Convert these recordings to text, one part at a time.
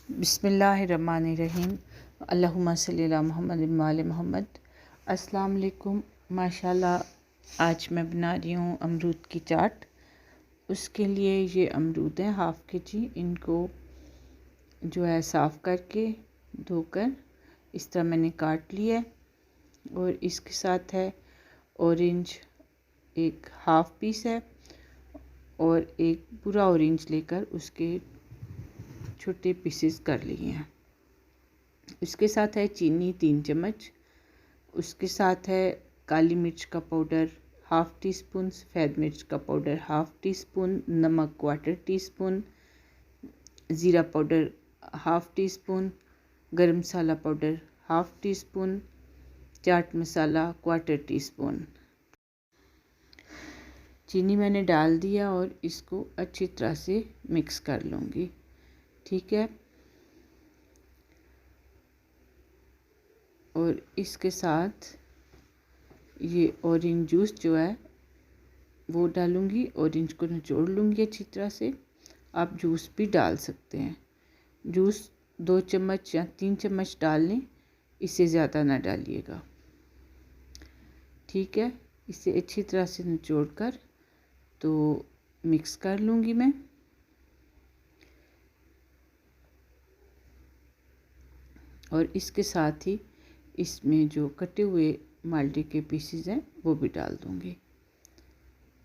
बिस्मिल्लाहिर्रहमानिर्रहीम। अल्लाहुम्मा सल्ली अला मुहम्मद व आले मोहम्मद। अस्सलाम वालेकुम। माशाल्लाह आज मैं बना रही हूँ अमरूद की चाट। उसके लिए ये अमरूद हैं हाफ़ के जी। इनको जो है साफ़ करके धोकर इस तरह मैंने काट लिया है। और इसके साथ है ऑरेंज, एक हाफ़ पीस है, और एक पूरा ऑरेंज लेकर उसके छोटे पीसेस कर लिए हैं। उसके साथ है चीनी 3 चम्मच। उसके साथ है काली मिर्च का पाउडर हाफ़ टी स्पून, सफ़ेद मिर्च का पाउडर हाफ़ टी स्पून, नमक 1/4 टी स्पून, ज़ीरा पाउडर हाफ़ टी स्पून, गरम मसाला powder half tea spoon, chaat masala 1/4 tea spoon. चीनी मैंने डाल दिया और इसको अच्छी तरह से मिक्स कर लूँगी। ठीक है। और इसके साथ ये ऑरेंज जूस जो है वो डालूँगी। ऑरेंज को निचोड़ लूँगी अच्छी तरह से। आप जूस भी डाल सकते हैं। जूस 2 चम्मच या 3 चम्मच डाल लें, इससे ज़्यादा ना डालिएगा। ठीक है। इसे अच्छी तरह से निचोड़ कर तो मिक्स कर लूँगी मैं। और इसके साथ ही इसमें जो कटे हुए माल्टे के पीसेस हैं वो भी डाल दूँगी।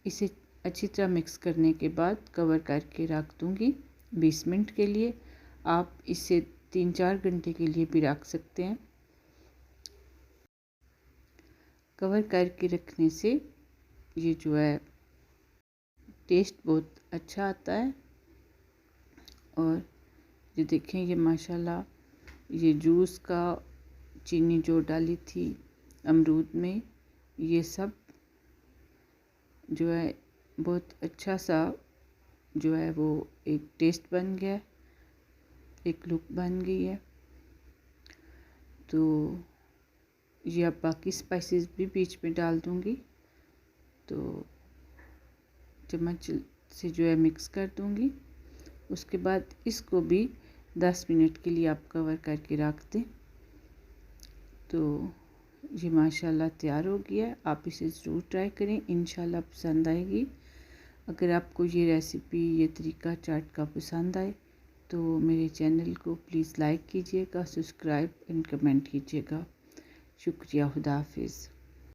इसे अच्छी तरह मिक्स करने के बाद कवर करके रख दूँगी 20 मिनट के लिए। आप इसे 3-4 घंटे के लिए भी रख सकते हैं। कवर करके रखने से ये जो है टेस्ट बहुत अच्छा आता है। और ये देखें, ये माशाल्लाह ये जूस का चीनी जो डाली थी अमरूद में, ये सब जो है बहुत अच्छा सा जो है वो एक टेस्ट बन गया, एक लुक बन गई है। तो ये अब बाकी स्पाइसेस भी बीच में डाल दूँगी। तो चम्मच से जो है मिक्स कर दूँगी। उसके बाद इसको भी 10 मिनट के लिए आप कवर करके रख दें। तो ये माशाल्लाह तैयार हो गया है। आप इसे ज़रूर ट्राई करें, इंशाल्लाह पसंद आएगी। अगर आपको ये रेसिपी, ये तरीका चाट का पसंद आए तो मेरे चैनल को प्लीज़ लाइक कीजिएगा, सब्सक्राइब एंड कमेंट कीजिएगा। शुक्रिया। खुदा हाफिज़।